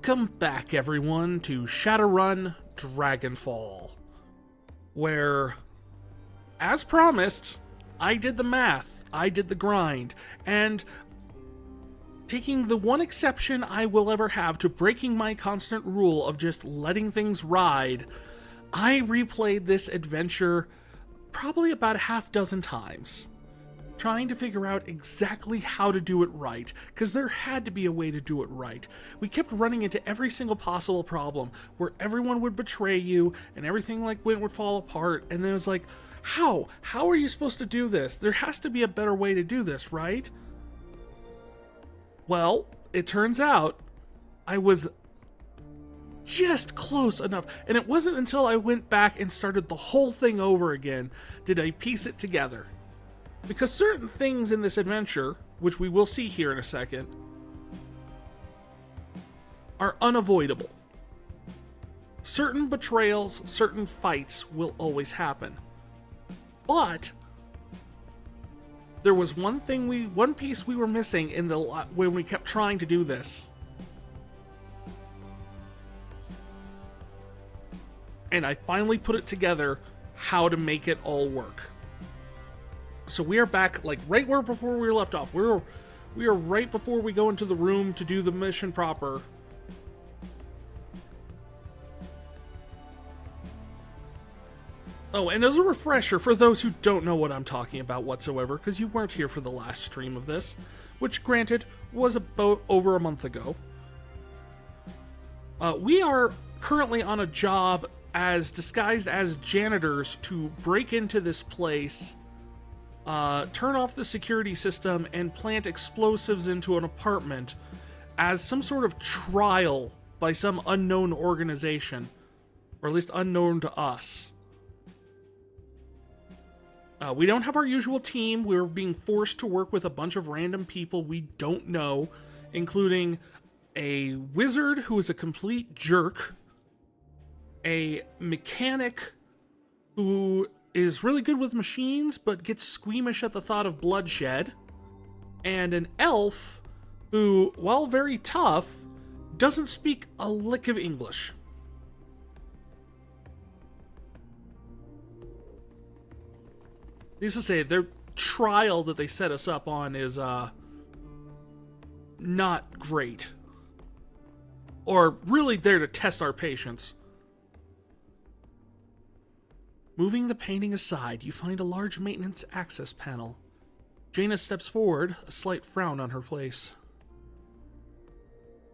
Welcome back, everyone, to Shadowrun Dragonfall, where, as promised, I did the math, I did the grind, and taking the one exception I will ever have to breaking my constant rule of just letting things ride, I replayed this adventure probably about a half dozen times, trying to figure out exactly how to do it right, because there had to be a way to do it right. We kept running into every single possible problem, where everyone would betray you, and everything would fall apart, and then it was like, how? How are you supposed to do this? There has to be a better way to do this, right? Well, it turns out, I was just close enough, and it wasn't until I went back and started the whole thing over again did I piece it together. Because certain things in this adventure, which we will see here in a second, are unavoidable. Certain betrayals, certain fights will always happen. But there was one piece we were missing in when we kept trying to do this. And I finally put it together how to make it all work. So we are back, right before we were left off. We are right before we go into the room to do the mission proper. Oh, and as a refresher, for those who don't know what I'm talking about whatsoever, because you weren't here for the last stream of this, which, granted, was about over a month ago, we are currently on a job as disguised as janitors to break into this place, turn off the security system, and plant explosives into an apartment as some sort of trial by some unknown organization, or at least unknown to us. We don't have our usual team. We're being forced to work with a bunch of random people we don't know, including a wizard who is a complete jerk, a mechanic who is really good with machines, but gets squeamish at the thought of bloodshed, and an elf who, while very tough, doesn't speak a lick of English. Needless to say, their trial that they set us up on is, not great. Or really there to test our patience. Moving the painting aside, you find a large maintenance access panel. Jaina steps forward, a slight frown on her face.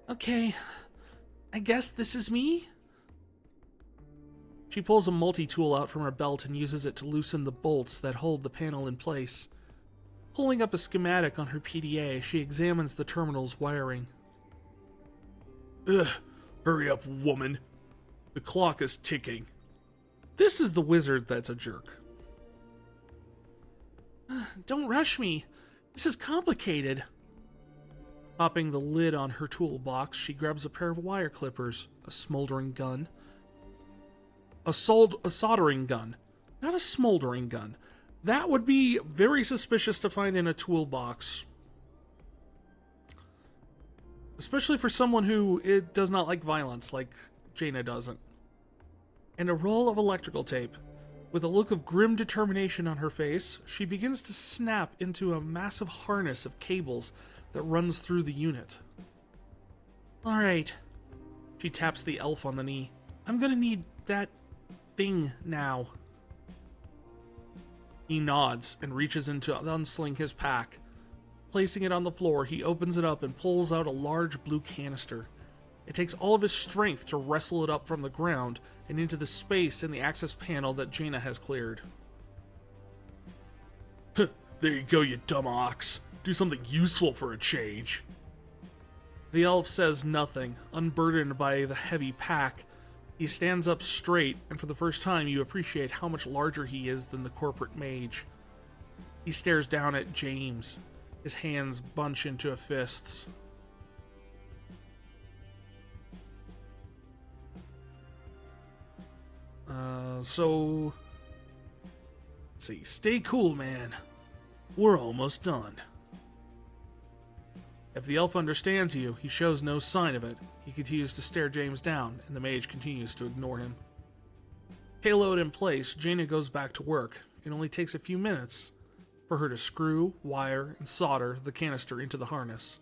Okay, I guess this is me? She pulls a multi-tool out from her belt and uses it to loosen the bolts that hold the panel in place. Pulling up a schematic on her PDA, she examines the terminal's wiring. Ugh, hurry up, woman. The clock is ticking. This is the wizard that's a jerk. Don't rush me. This is complicated. Popping the lid on her toolbox, she grabs a pair of wire clippers, a smoldering gun. A soldering gun, not a smoldering gun. That would be very suspicious to find in a toolbox. Especially for someone who does not like violence, like Jaina doesn't. And a roll of electrical tape. With a look of grim determination on her face, she begins to snap into a massive harness of cables that runs through the unit. Alright. She taps the elf on the knee. I'm gonna need that thing now. He nods and reaches in to unsling his pack. Placing it on the floor, he opens it up and pulls out a large blue canister. It takes all of his strength to wrestle it up from the ground and into the space in the access panel that Jaina has cleared. There you go, you dumb ox. Do something useful for a change. The elf says nothing, unburdened by the heavy pack. He stands up straight, and for the first time you appreciate how much larger he is than the corporate mage. He stares down at James. His hands bunch into fists. So... Let's see. Stay cool, man. We're almost done. If the elf understands you, he shows no sign of it. He continues to stare James down, and the mage continues to ignore him. Payload in place, Jaina goes back to work. It only takes a few minutes for her to screw, wire, and solder the canister into the harness.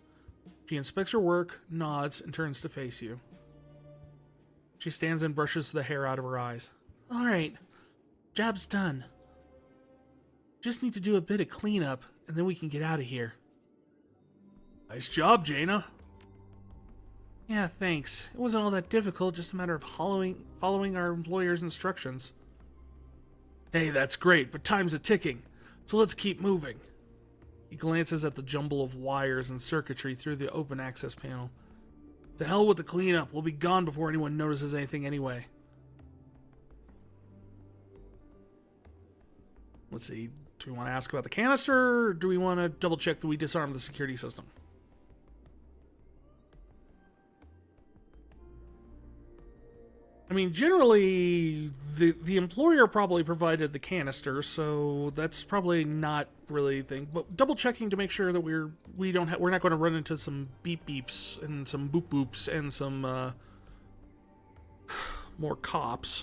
She inspects her work, nods, and turns to face you. She stands and brushes the hair out of her eyes. All right, job's done. Just need to do a bit of cleanup, and then we can get out of here. Nice job, Jaina. Yeah, thanks. It wasn't all that difficult, just a matter of following our employer's instructions. Hey, that's great, but time's a-ticking, so let's keep moving. He glances at the jumble of wires and circuitry through the open access panel. To hell with the cleanup, we'll be gone before anyone notices anything anyway. Let's see, do we want to ask about the canister, or do we want to double check that we disarmed the security system? I mean, generally, the employer probably provided the canister, so that's probably not really a thing. But double checking to make sure that we're not going to run into some beep beeps and some boop boops and some more cops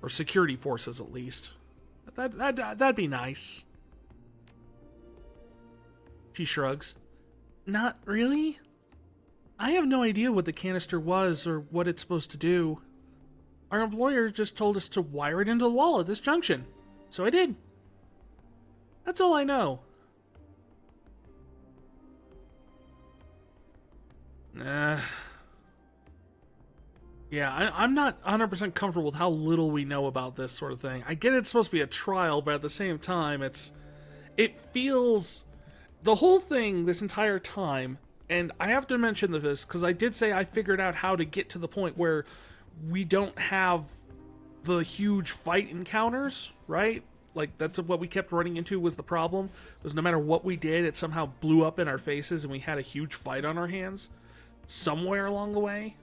or security forces at least. That'd be nice. She shrugs. Not really. I have no idea what the canister was or what it's supposed to do. Our employer just told us to wire it into the wall at this junction. So I did. That's all I know. Yeah, I'm not 100% comfortable with how little we know about this sort of thing. I get it's supposed to be a trial, but at the same time, it feels... The whole thing, this entire time, and I have to mention this, because I did say I figured out how to get to the point where we don't have the huge fight encounters, right? Like, that's what we kept running into was the problem. Was no matter what we did, it somehow blew up in our faces and we had a huge fight on our hands somewhere along the way.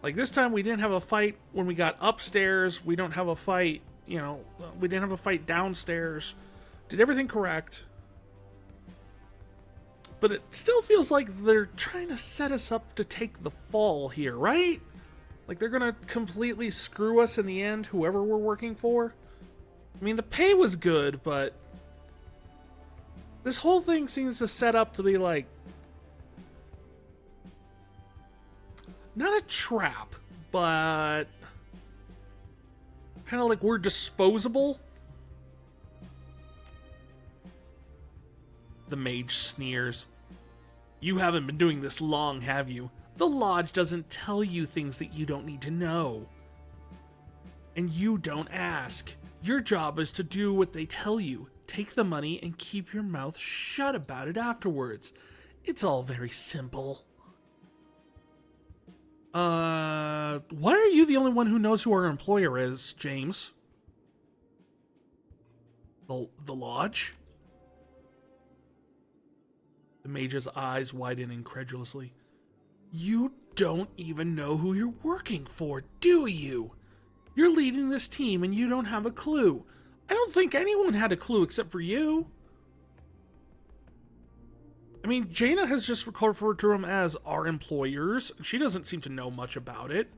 Like, this time we didn't have a fight when we got upstairs. We don't have a fight, we didn't have a fight downstairs. Did everything correct. But it still feels like they're trying to set us up to take the fall here, right? Like, they're gonna completely screw us in the end, whoever we're working for. I mean, the pay was good, but this whole thing seems to set up to be like, not a trap, but kind of like we're disposable. The mage sneers. You haven't been doing this long, have you? The lodge doesn't tell you things that you don't need to know. And you don't ask. Your job is to do what they tell you. Take the money and keep your mouth shut about it afterwards. It's all very simple. Why are you the only one who knows who our employer is, James? The lodge? The mage's eyes widen incredulously. You don't even know who you're working for, do you? You're leading this team and you don't have a clue. I don't think anyone had a clue except for you. I mean, Jaina has just referred to them as our employers. She doesn't seem to know much about it.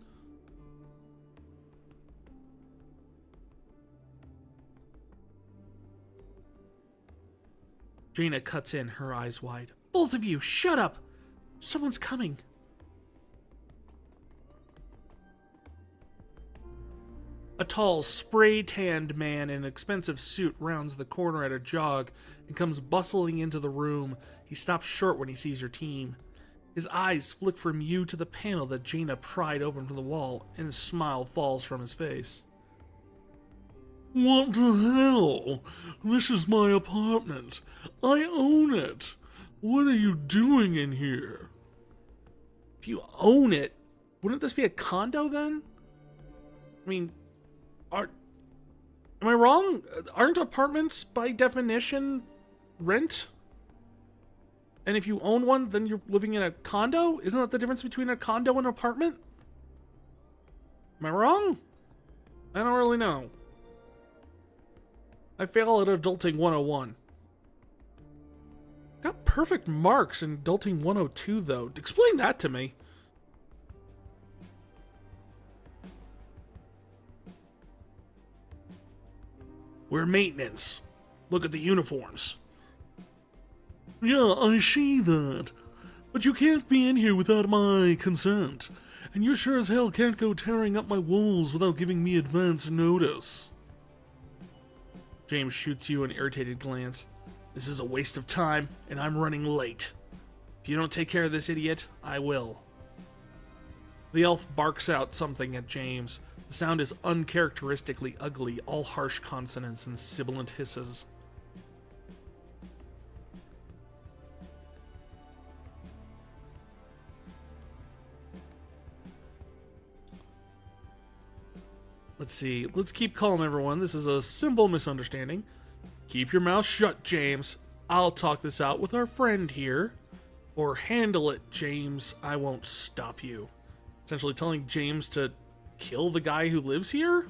Jaina cuts in, her eyes wide. Both of you, shut up! Someone's coming. A tall, spray-tanned man in an expensive suit rounds the corner at a jog and comes bustling into the room. He stops short when he sees your team. His eyes flick from you to the panel that Jaina pried open from the wall, and a smile falls from his face. What the hell? This is my apartment. I own it. What are you doing in here? If you own it, wouldn't this be a condo then? I mean, am I wrong? Aren't apartments by definition rent? And if you own one, then you're living in a condo? Isn't that the difference between a condo and an apartment? Am I wrong? I don't really know. I fail at Adulting 101. Got perfect marks in Adulting 102, though. Explain that to me. We're maintenance. Look at the uniforms. Yeah, I see that. But you can't be in here without my consent. And you sure as hell can't go tearing up my walls without giving me advance notice. James shoots you an irritated glance. This is a waste of time, and I'm running late. If you don't take care of this idiot, I will. The elf barks out something at James. The sound is uncharacteristically ugly, all harsh consonants and sibilant hisses. Let's see. Let's keep calm, everyone. This is a simple misunderstanding. Keep your mouth shut, James. I'll talk this out with our friend here. Or handle it, James. I won't stop you. Essentially telling James to kill the guy who lives here?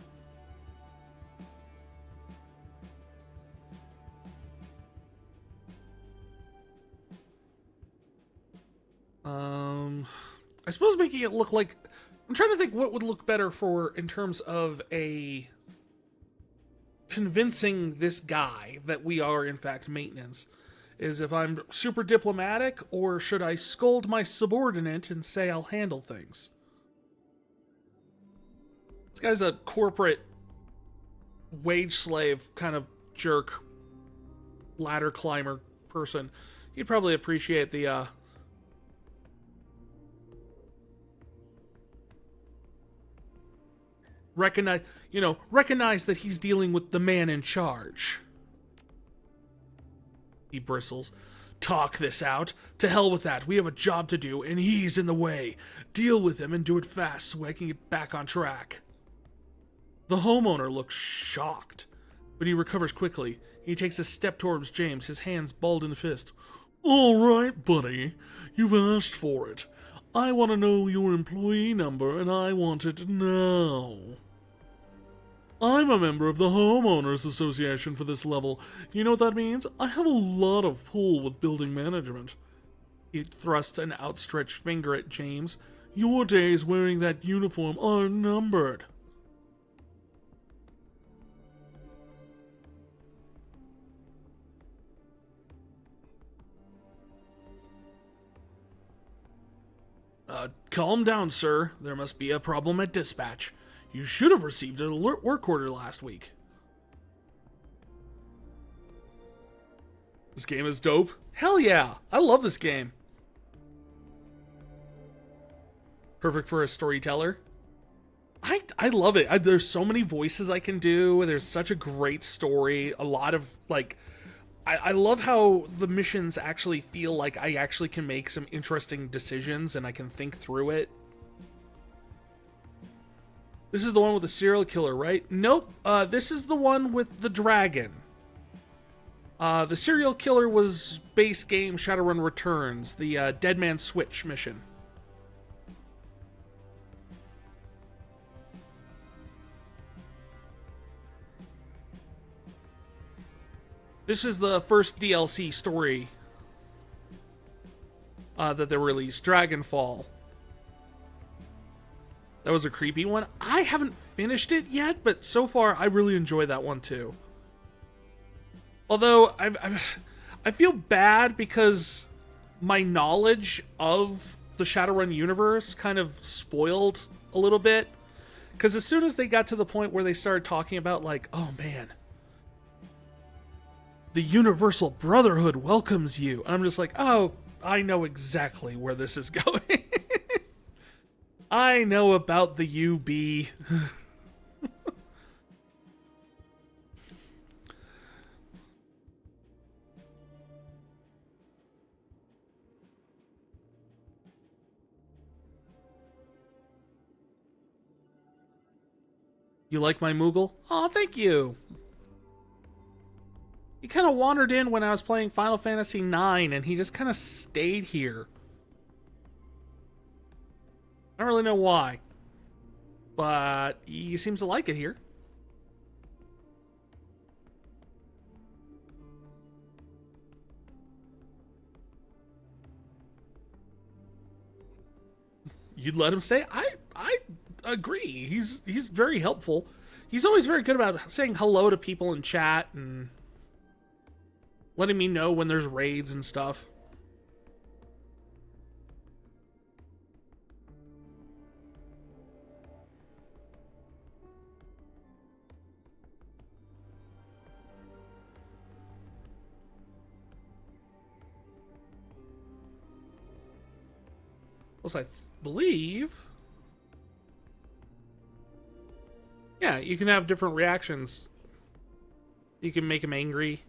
I suppose making it look like... I'm trying to think what would look better for in terms of a convincing this guy that we are in fact maintenance. Is if I'm super diplomatic, or should I scold my subordinate and say I'll handle things? This guy's a corporate wage slave kind of jerk ladder climber person. He'd probably appreciate the recognize that he's dealing with the man in charge. He bristles. Talk this out. To hell with that. We have a job to do, and he's in the way. Deal with him and do it fast so I can get back on track. The homeowner looks shocked, but he recovers quickly. He takes a step towards James, his hands balled in a fist. All right, buddy. You've asked for it. I want to know your employee number, and I want it now. I'm a member of the Homeowners Association for this level. You know what that means? I have a lot of pull with building management. He thrusts an outstretched finger at James. Your days wearing that uniform are numbered. Calm down, sir. There must be a problem at dispatch. You should have received an alert work order last week. This game is dope. Hell yeah! I love this game. Perfect for a storyteller. I love it. There's so many voices I can do. There's such a great story. A lot of, like... I love how the missions actually feel like I actually can make some interesting decisions and I can think through it. This is the one with the serial killer, right? Nope. This is the one with the dragon. The serial killer was base game Shadowrun Returns, the Dead Man Switch mission. This is the first DLC story that they released, Dragonfall. That was a creepy one. I haven't finished it yet, but so far I really enjoy that one too. Although I feel bad because my knowledge of the Shadowrun universe kind of spoiled a little bit. Because as soon as they got to the point where they started talking about, like, oh man, the Universal Brotherhood welcomes you. I'm just like, oh, I know exactly where this is going. I know about the UB. You like my Moogle? Aw, thank you. He kind of wandered in when I was playing Final Fantasy IX, and he just kind of stayed here. I don't really know why, but he seems to like it here. You'd let him stay? I agree. He's very helpful. He's always very good about saying hello to people in chat and letting me know when there's raids and stuff. Plus, I believe... Yeah, you can have different reactions. You can make him angry.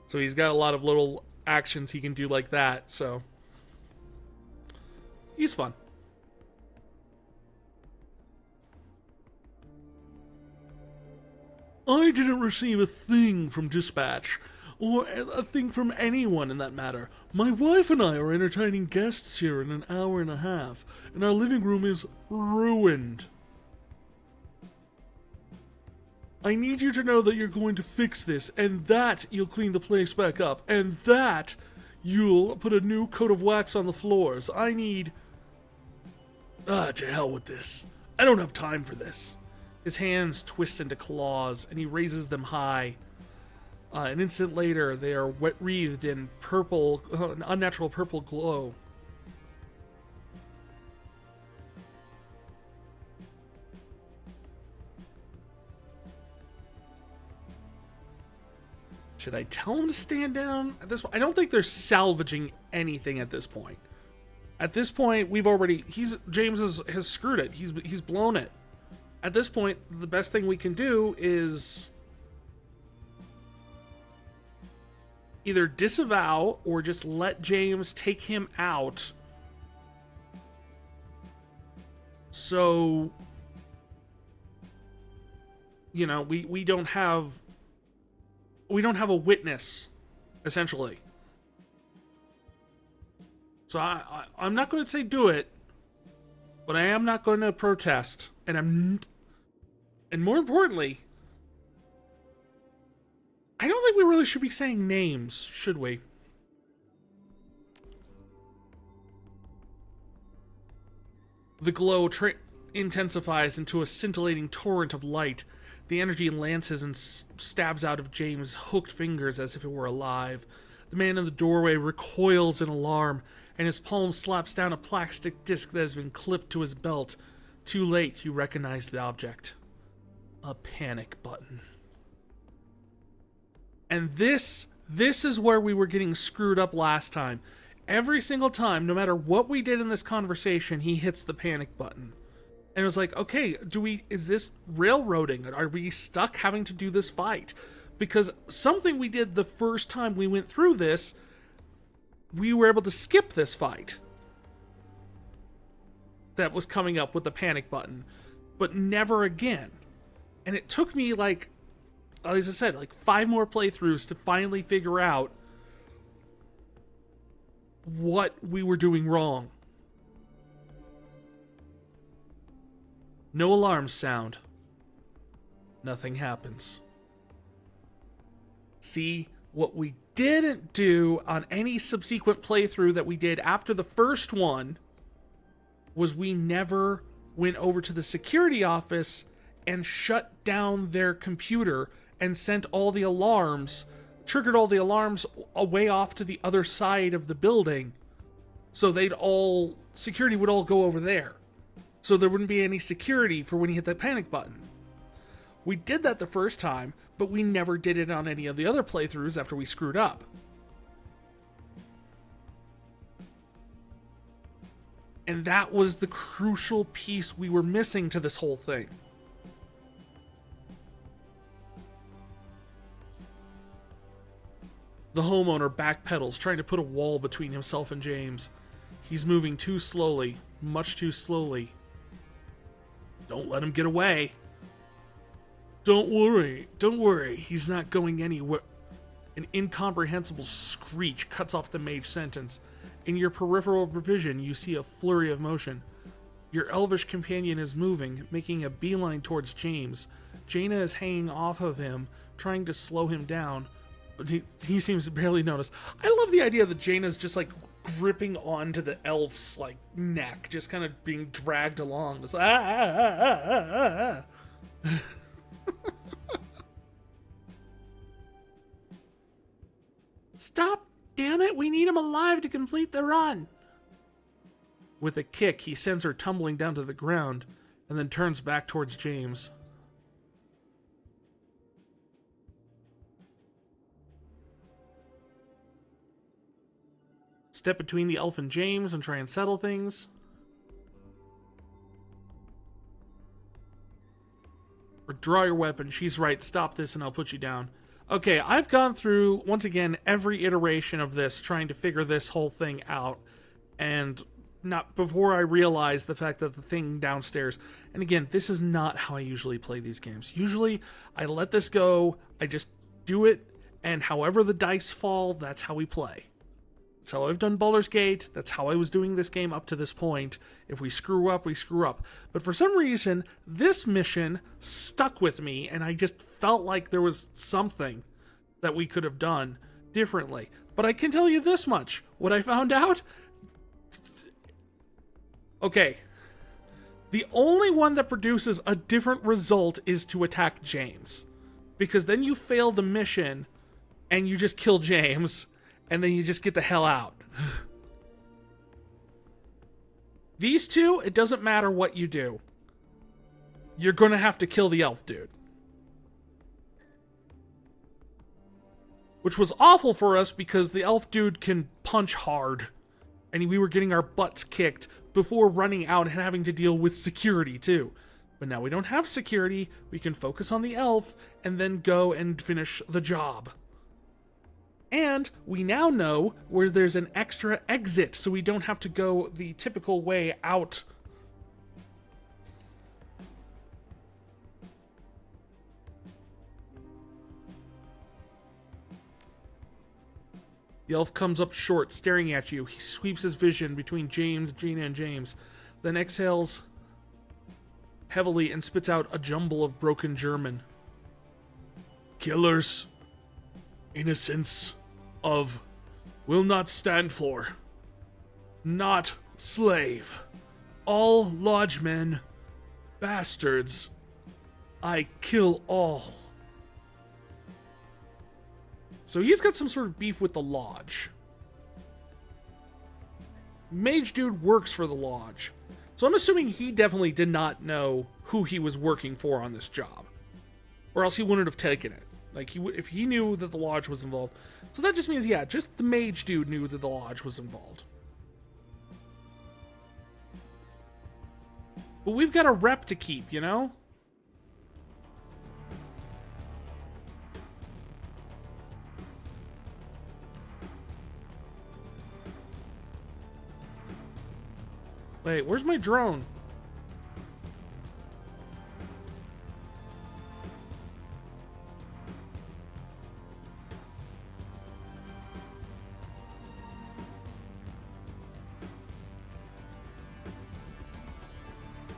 So he's got a lot of little actions he can do like that, so... He's fun. I didn't receive a thing from dispatch, or a thing from anyone in that matter. My wife and I are entertaining guests here in an hour and a half, and our living room is ruined. I need you to know that you're going to fix this, and that you'll clean the place back up, and that you'll put a new coat of wax on the floors. I need... to hell with this. I don't have time for this. His hands twist into claws, and he raises them high. An instant later, they are wreathed in purple, an unnatural purple glow. Should I tell him to stand down at this point? I don't think they're salvaging anything at this point. At this point, we've already... James has screwed it. He's blown it. At this point, the best thing we can do is either disavow or just let James take him out. So, you know, we don't have a witness, essentially. So I'm not going to say do it, but I am not going to protest, and more importantly, I don't think we really should be saying names, should we? The glow intensifies into a scintillating torrent of light. The energy lances and stabs out of James' hooked fingers as if it were alive. The man in the doorway recoils in alarm, and his palm slaps down a plastic disc that has been clipped to his belt. Too late, you recognize the object. A panic button. And this is where we were getting screwed up last time. Every single time, no matter what we did in this conversation, he hits the panic button. And it was like, okay, is this railroading? Are we stuck having to do this fight? Because something we did the first time we went through this, we were able to skip this fight that was coming up with the panic button, but never again. And it took me, like, as I said, like 5 more playthroughs to finally figure out what we were doing wrong. No alarms sound. Nothing happens. See, what we didn't do on any subsequent playthrough that we did after the first one was we never went over to the security office and shut down their computer and sent all the alarms, triggered all the alarms away off to the other side of the building, so security would all go over there. So there wouldn't be any security for when you hit that panic button. We did that the first time, but we never did it on any of the other playthroughs after we screwed up. And that was the crucial piece we were missing to this whole thing. The homeowner backpedals, trying to put a wall between himself and James. He's moving too slowly, much too slowly. Don't let him get away. Don't worry, he's not going anywhere. An incomprehensible screech cuts off the mage's sentence. In your peripheral vision, you see a flurry of motion. Your elvish companion is moving, making a beeline towards James. Jaina is hanging off of him, trying to slow him down. But he seems to barely notice. I love the idea that Jaina's just like gripping onto the elf's like neck, just kind of being dragged along. It's like, Stop, damn it, we need him alive to complete the run. With a kick, he sends her tumbling down to the ground, and then turns back towards James. Step between the elf and James and try and settle things. Or draw your weapon. She's right. Stop this and I'll put you down. Okay, I've gone through, once again, every iteration of this, trying to figure this whole thing out. And not before I realized the fact that the thing downstairs... And again, this is not how I usually play these games. Usually, I let this go, I just do it, and however the dice fall, that's how we play. That's how I've done Baldur's Gate. That's how I was doing this game up to this point. If we screw up, we screw up. But for some reason, this mission stuck with me, and I just felt like there was something that we could have done differently. But I can tell you this much. What I found out... Okay. The only one that produces a different result is to attack James. Because then you fail the mission, and you just kill James... and then you just get the hell out. These two, it doesn't matter what you do. You're gonna have to kill the elf dude. Which was awful for us because the elf dude can punch hard. And we were getting our butts kicked before running out and having to deal with security too. But now we don't have security, we can focus on the elf and then go and finish the job. And we now know where there's an extra exit, so we don't have to go the typical way out. The elf comes up short, staring at you. He sweeps his vision between James, Gina, and James, then exhales heavily and spits out a jumble of broken German. Killers. Innocence. Of will not stand for, not slave, all lodgemen, bastards, I kill all. So he's got some sort of beef with the lodge. Mage dude works for the lodge, so I'm assuming he definitely did not know who he was working for on this job, or else he wouldn't have taken it. Like, if he knew that the lodge was involved. So that just means, yeah, just the mage dude knew that the lodge was involved. But we've got a rep to keep, you know? Wait, where's my drone?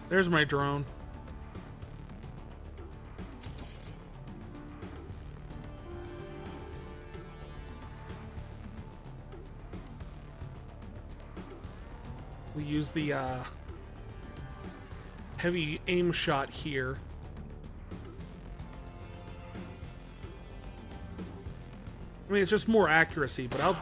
There's my drone. We use the heavy aim shot here. I mean, it's just more accuracy, but I'll...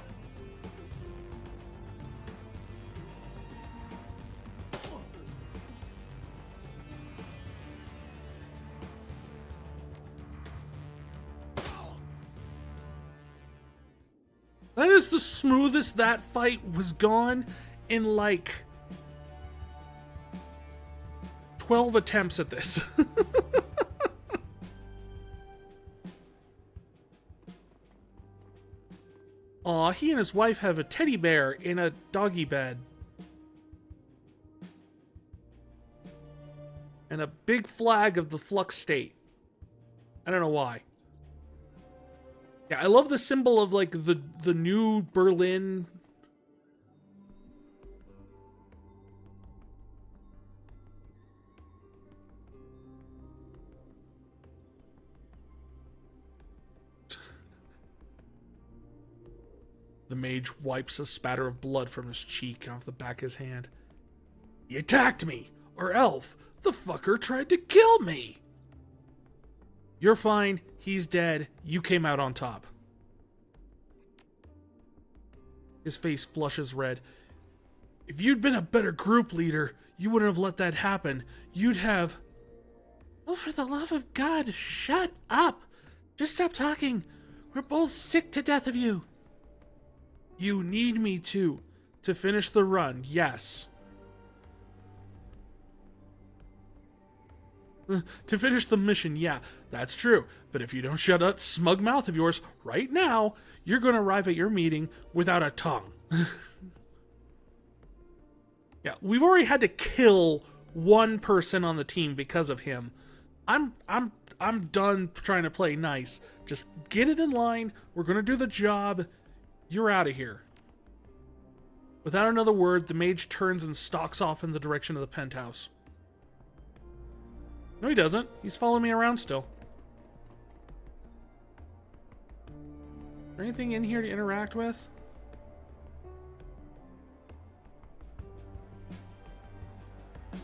That is the smoothest that fight was gone in like 12 attempts at this. Aw, he and his wife have a teddy bear in a doggy bed. And a big flag of the Flux State. I don't know why. Yeah, I love the symbol of, like, the new Berlin. The mage wipes a spatter of blood from his cheek off the back of his hand. He attacked me! Or elf! The fucker tried to kill me! You're fine. He's dead. You came out on top. His face flushes red. If you'd been a better group leader, you wouldn't have let that happen. You'd have... Oh, for the love of God, shut up! Just stop talking. We're both sick to death of you. You need me to finish the run, yes. To finish the mission, yeah, that's true. But if you don't shut that smug mouth of yours right now, you're going to arrive at your meeting without a tongue. Yeah, we've already had to kill one person on the team because of him. I'm done trying to play nice. Just get it in line. We're going to do the job. You're out of here. Without another word, the mage turns and stalks off in the direction of the penthouse. No, he doesn't. He's following me around still. Is there anything in here to interact with?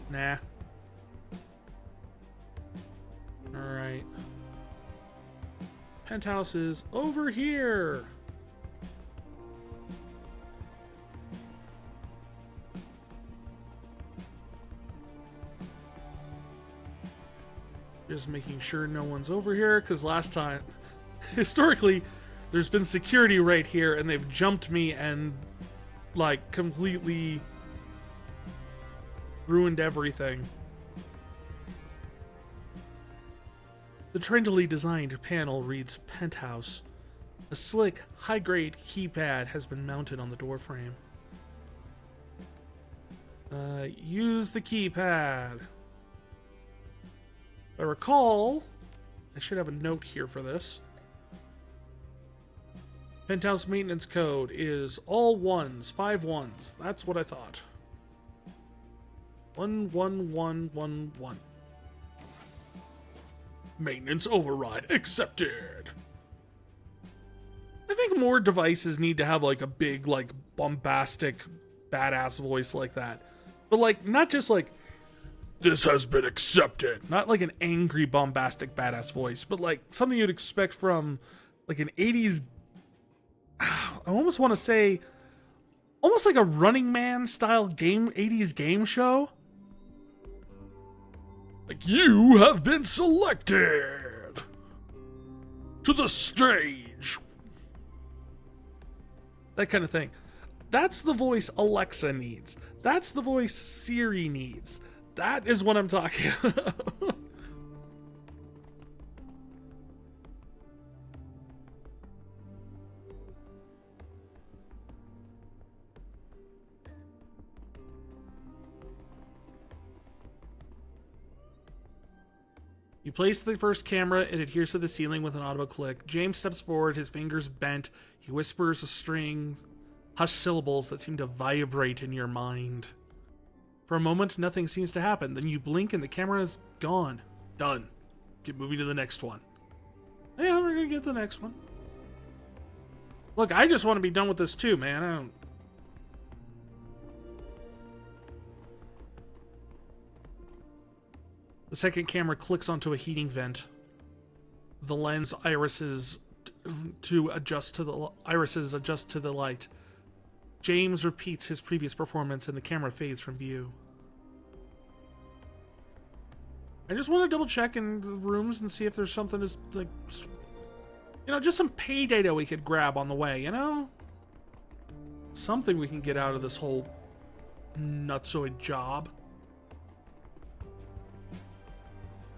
Nah. Alright. Penthouse is over here. Just making sure no one's over here, because last time, historically, there's been security right here, and they've jumped me and, like, completely ruined everything. The trendily designed panel reads Penthouse. A slick, high-grade keypad has been mounted on the doorframe. Use the keypad. If I recall, I should have a note here for this. Penthouse maintenance code is all ones, 5 ones. That's what I thought. 11111. Maintenance override accepted. I think more devices need to have like a big, like bombastic, badass voice like that. But like, not just like, this has been accepted. Not like an angry, bombastic, badass voice, but like something you'd expect from like an 80s, I almost want to say, almost like a Running Man style 80s game show. Like, you have been selected to the stage. That kind of thing. That's the voice Alexa needs. That's the voice Siri needs. That is what I'm talking about. You place the first camera, it adheres to the ceiling with an audible click. James steps forward, his fingers bent. He whispers a string, hushed syllables that seem to vibrate in your mind. For a moment, nothing seems to happen. Then you blink and the camera is gone. Done. Get moving to the next one. Yeah, we're gonna get the next one. Look, I just want to be done with this too, man. I don't... The second camera clicks onto a heating vent. The lens irises adjust to the light. James repeats his previous performance and the camera fades from view. I just want to double check in the rooms and see if there's something just like, you know, just some pay data we could grab on the way, you know? Something we can get out of this whole nutsoid job.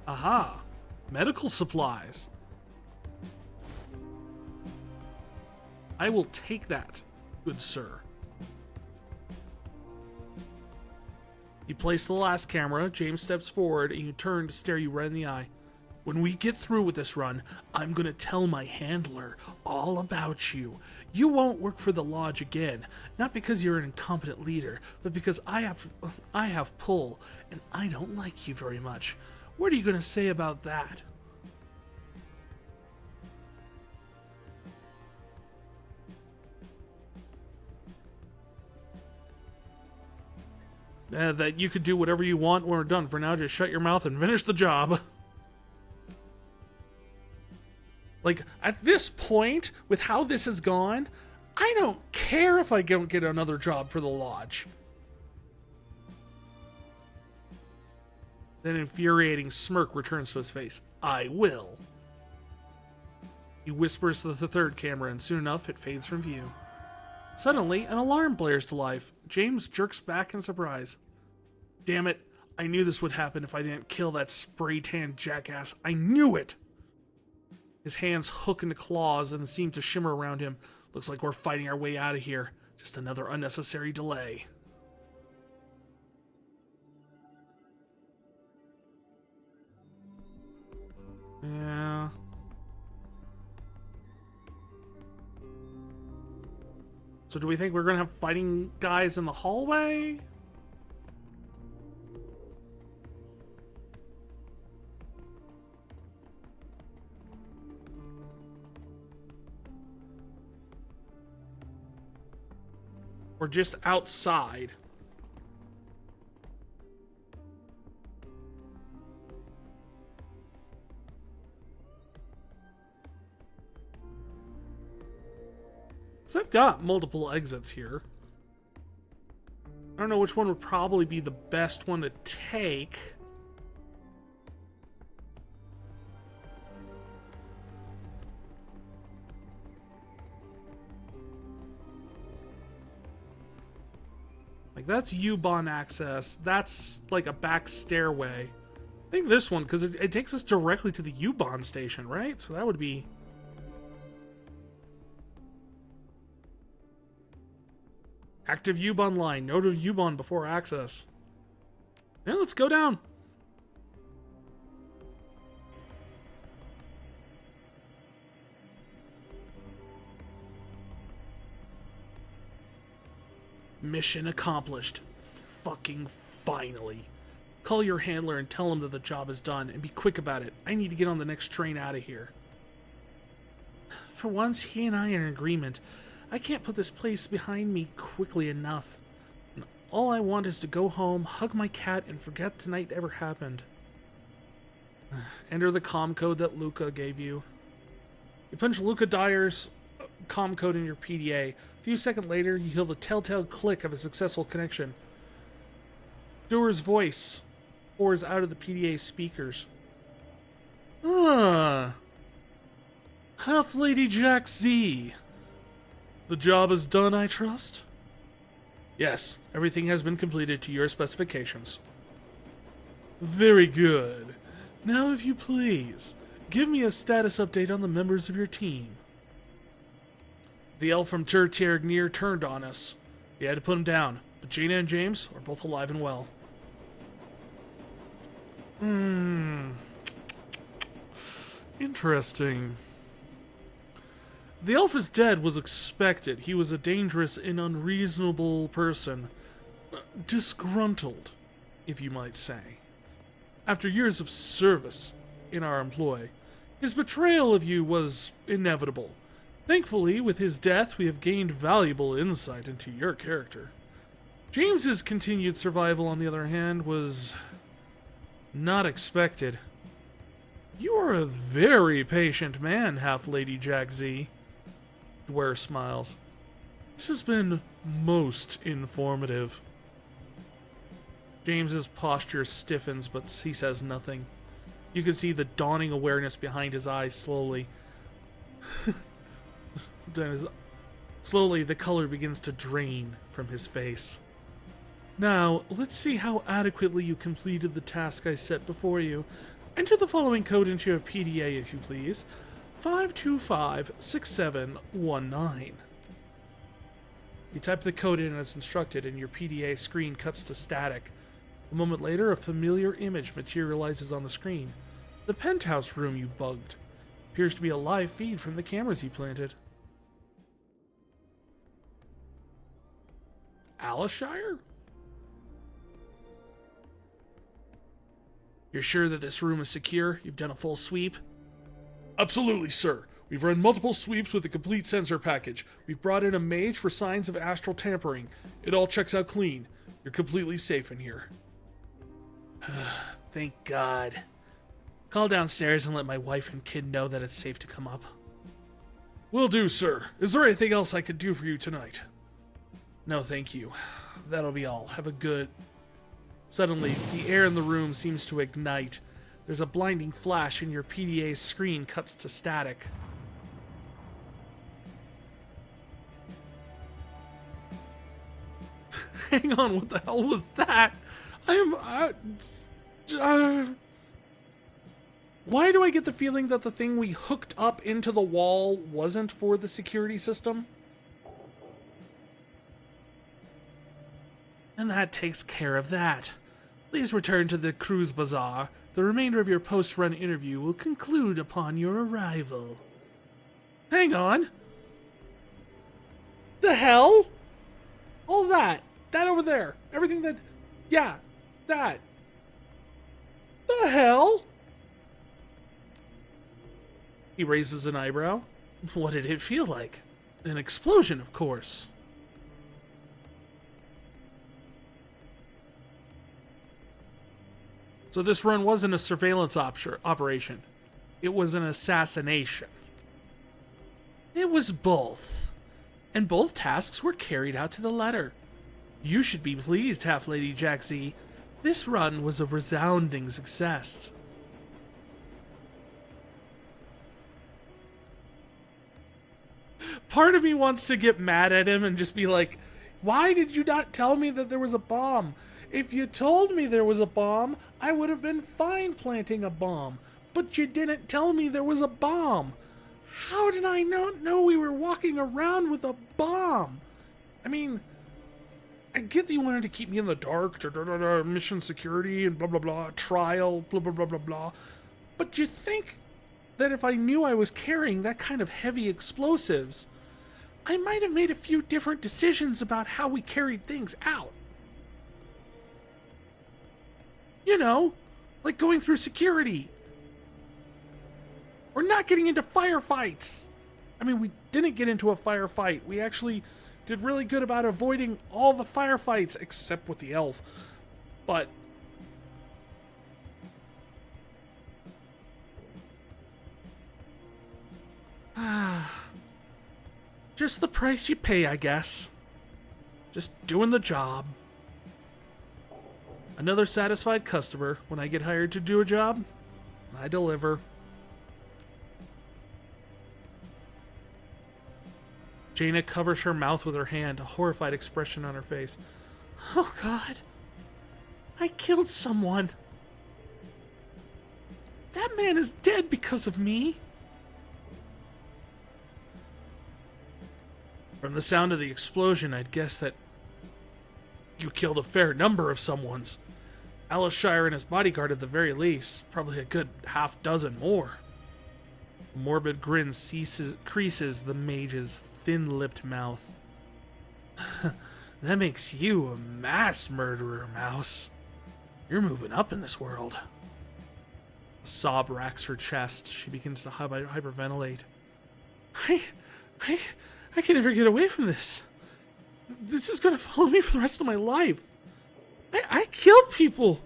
Aha! Medical supplies. I will take that, good sir. You place the last camera, James steps forward, and you turn to stare you right in the eye. When we get through with this run, I'm gonna tell my handler all about you. You won't work for the lodge again, not because you're an incompetent leader, but because I have pull, and I don't like you very much. What are you gonna say about that? That you could do whatever you want when we're done. For now, just shut your mouth and finish the job. Like, at this point, with how this has gone, I don't care if I don't get another job for the lodge. Then an infuriating smirk returns to his face. I will. He whispers to the third camera, and soon enough, it fades from view. Suddenly, an alarm blares to life. James jerks back in surprise. Damn it, I knew this would happen if I didn't kill that spray-tanned jackass. I knew it! His hands hook into claws and seem to shimmer around him. Looks like we're fighting our way out of here. Just another unnecessary delay. Yeah. So do we think we're going to have fighting guys in the hallway? Or just outside? So I've got multiple exits here. I don't know which one would probably be the best one to take. Like, that's U-Bahn access. That's like a back stairway. I think this one, because it takes us directly to the U-Bahn station, right? So that would be... Active U-Bahn line. Note of U-Bahn before access. Yeah, let's go down. Mission accomplished. Fucking finally. Call your handler and tell him that the job is done, and be quick about it. I need to get on the next train out of here. For once, he and I are in agreement. I can't put this place behind me quickly enough. All I want is to go home, hug my cat, and forget tonight ever happened. Enter the comm code that Luca gave you. You punch Luca Dyer's comm code in your PDA. A few seconds later, you hear the telltale click of a successful connection. Doer's voice pours out of the PDA speakers. Ah, Half-Lady Jack Z. The job is done, I trust? Yes, everything has been completed to your specifications. Very good. Now, if you please, give me a status update on the members of your team. The elf from Tur Tirgnir turned on us. We had to put him down, but Jaina and James are both alive and well. Interesting. The elf is dead was expected. He was a dangerous and unreasonable person. Disgruntled, if you might say. After years of service in our employ, his betrayal of you was inevitable. Thankfully, with his death, we have gained valuable insight into your character. James's continued survival, on the other hand, was not expected. You are a very patient man, Half-Lady Jack Z. Dwyer smiles. This has been most informative. James's posture stiffens, but he says nothing. You can see the dawning awareness behind his eyes slowly. Slowly, the color begins to drain from his face. Now, let's see how adequately you completed the task I set before you. Enter the following code into your PDA, if you please. 5256719. You type the code in as instructed, and your PDA screen cuts to static. A moment later, a familiar image materializes on the screen. The penthouse room you bugged. Appears to be a live feed from the cameras you planted. Alishire? You're sure that this room is secure? You've done a full sweep? Absolutely, sir. We've run multiple sweeps with a complete sensor package. We've brought in a mage for signs of astral tampering. It all checks out clean. You're completely safe in here. Thank God. Call downstairs and let my wife and kid know that it's safe to come up. Will do, sir. Is there anything else I could do for you tonight? No, thank you. That'll be all. Have a good... Suddenly, the air in the room seems to ignite. There's a blinding flash and your PDA's screen cuts to static. Hang on, what the hell was that? Why do I get the feeling that the thing we hooked up into the wall wasn't for the security system? And that takes care of that. Please return to the cruise bazaar. The remainder of your post-run interview will conclude upon your arrival. Hang on. The hell? All that. That over there. Everything that... Yeah. That. The hell? He raises an eyebrow. What did it feel like? An explosion, of course. So this run wasn't a surveillance operation. It was an assassination. It was both. And both tasks were carried out to the letter. You should be pleased, Half-Lady Jack Z. This run was a resounding success. Part of me wants to get mad at him and just be like, why did you not tell me that there was a bomb? If you told me there was a bomb, I would have been fine planting a bomb. But you didn't tell me there was a bomb. How did I not know we were walking around with a bomb? I mean, I get that you wanted to keep me in the dark, mission security and blah blah blah, trial, blah blah blah blah blah. But you think that if I knew I was carrying that kind of heavy explosives, I might have made a few different decisions about how we carried things out. You know, like going through security. Or not getting into firefights. I mean, we didn't get into a firefight. We actually did really good about avoiding all the firefights, except with the elf. But... just the price you pay, I guess. Just doing the job. Another satisfied customer. When I get hired to do a job, I deliver. Jaina covers her mouth with her hand, a horrified expression on her face. Oh God. I killed someone. That man is dead because of me. From the sound of the explosion, I'd guess that you killed a fair number of someone's. Alishire and his bodyguard at the very least, probably a good half-dozen more. A morbid grin creases the mage's thin-lipped mouth. That makes you a mass murderer, Mouse. You're moving up in this world. A sob racks her chest. She begins to hyperventilate. I can never get away from this. This is gonna follow me for the rest of my life. I killed people.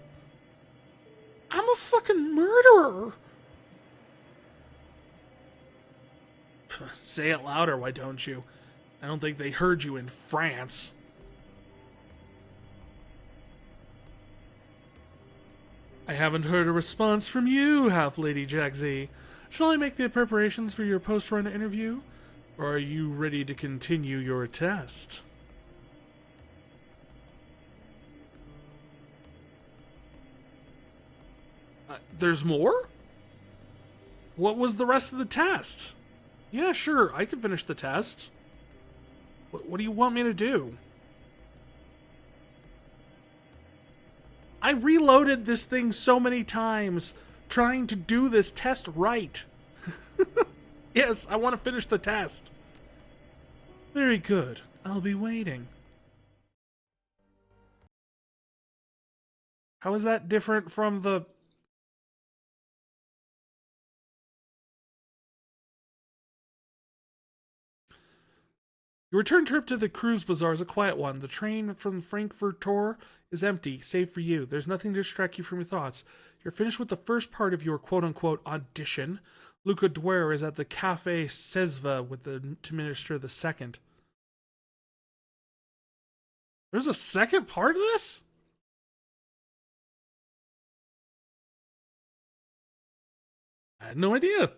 I'm a fucking murderer. Say it louder, why don't you? I don't think they heard you in France. I haven't heard a response from you, Half-Lady Jack Z. Shall I make the preparations for your post-run interview? Or are you ready to continue your test? There's more? What was the rest of the test? Yeah, sure, I can finish the test. What do you want me to do? I reloaded this thing so many times trying to do this test right. Yes, I want to finish the test. Very good. I'll be waiting. How is that different from the... Your return trip to the cruise bazaar is a quiet one. The train from Frankfurt Tor is empty, save for you. There's nothing to distract you from your thoughts. You're finished with the first part of your quote-unquote audition. Luca Dwyer is at the Cafe Sezva with to minister the second. There's a second part of this? I had no idea.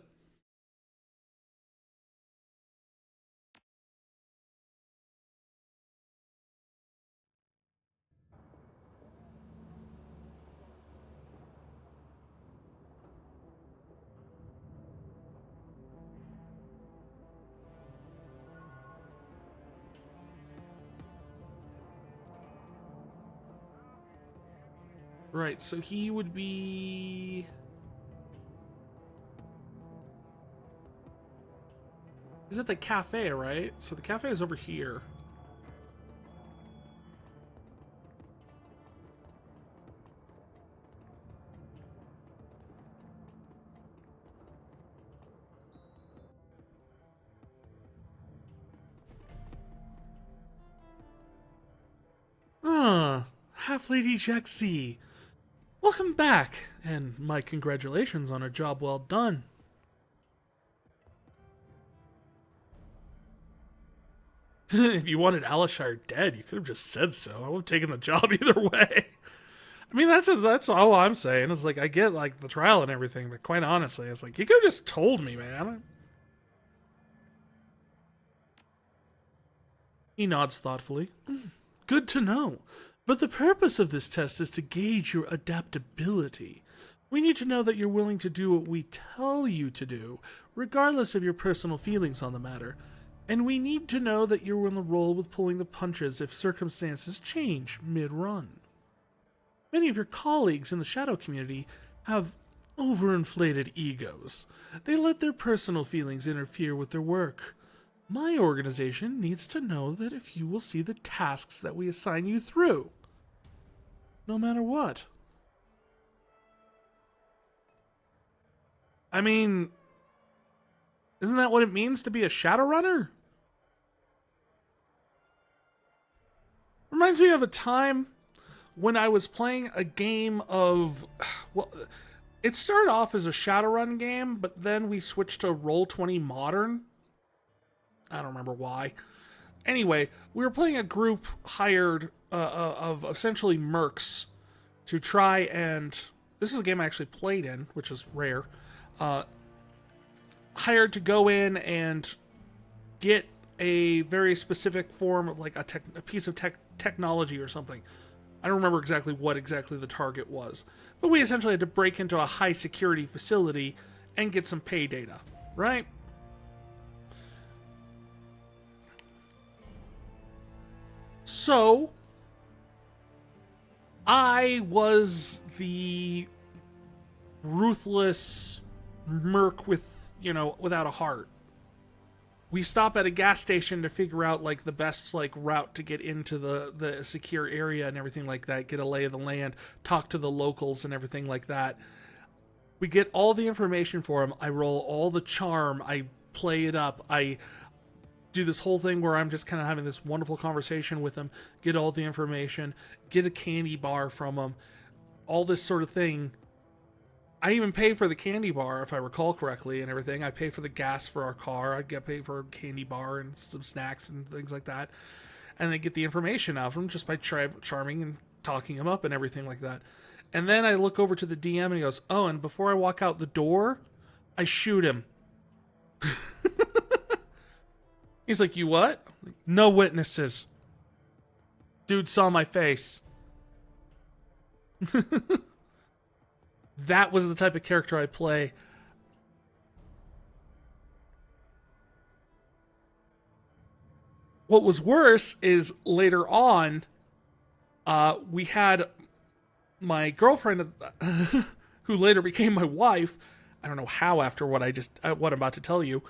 Right, so he would be... He's at the cafe, right? So the cafe is over here. Half-Lady Jack Z. Welcome back, and my congratulations on a job well done. If you wanted Alishire dead, you could have just said so. I would have taken the job either way. I mean, that's all I'm saying. It's like, I get, like, the trial and everything, but quite honestly, it's like, you could have just told me, man. He nods thoughtfully. Good to know. But the purpose of this test is to gauge your adaptability. We need to know that you're willing to do what we tell you to do, regardless of your personal feelings on the matter. And we need to know that you're on the roll with pulling the punches if circumstances change mid-run. Many of your colleagues in the Shadow community have overinflated egos. They let their personal feelings interfere with their work. My organization needs to know that if you will see the tasks that we assign you through. No matter what. I mean, isn't that what it means to be a Shadowrunner? Reminds me of a time when I was playing a game of... Well, it started off as a Shadowrun game, but then we switched to Roll20 Modern. I don't remember why. Anyway, we were playing a group hired of essentially mercs to try and... This is a game I actually played in, which is rare. Hired to go in and get a very specific form of like a piece of technology or something. I don't remember exactly what the target was. But we essentially had to break into a high security facility and get some pay data, right? So, I was the ruthless merc with, without a heart. We stop at a gas station to figure out, like, the best, like, route to get into the secure area and everything like that, get a lay of the land, talk to the locals and everything like that. We get all the information for him. I roll all the charm. I play it up. I do this whole thing where I'm just kind of having this wonderful conversation with him, get all the information, get a candy bar from him, all this sort of thing. I even pay for the candy bar, if I recall correctly, and everything. I pay for the gas for our car. I get paid for a candy bar and some snacks and things like that. And then get the information out of him just by charming and talking him up and everything like that. And then I look over to the DM and he goes, oh, and before I walk out the door, I shoot him. He's like, you what? No witnesses. Dude saw my face. That was the type of character I play. What was worse is later on, we had my girlfriend, who later became my wife. I don't know how after what I'm about to tell you.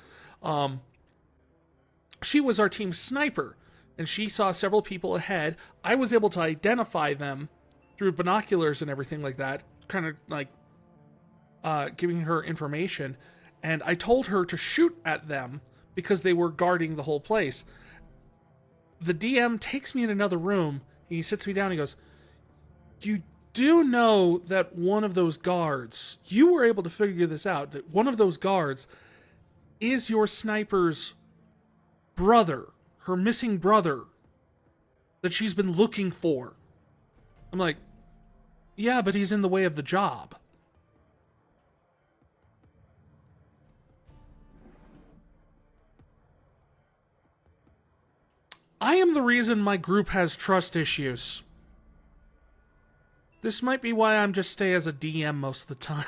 She was our team sniper, and she saw several people ahead. I was able to identify them through binoculars and everything like that, kind of like giving her information, and I told her to shoot at them because they were guarding the whole place. the DM takes me in another room. He sits me down. He goes, "You do know that one of those guards, you were able to figure this out, that one of those guards is your sniper's brother, her missing brother, that she's been looking for." I'm like, "Yeah, but he's in the way of the job." I am the reason my group has trust issues. This might be why I'm just stay as a DM most of the time.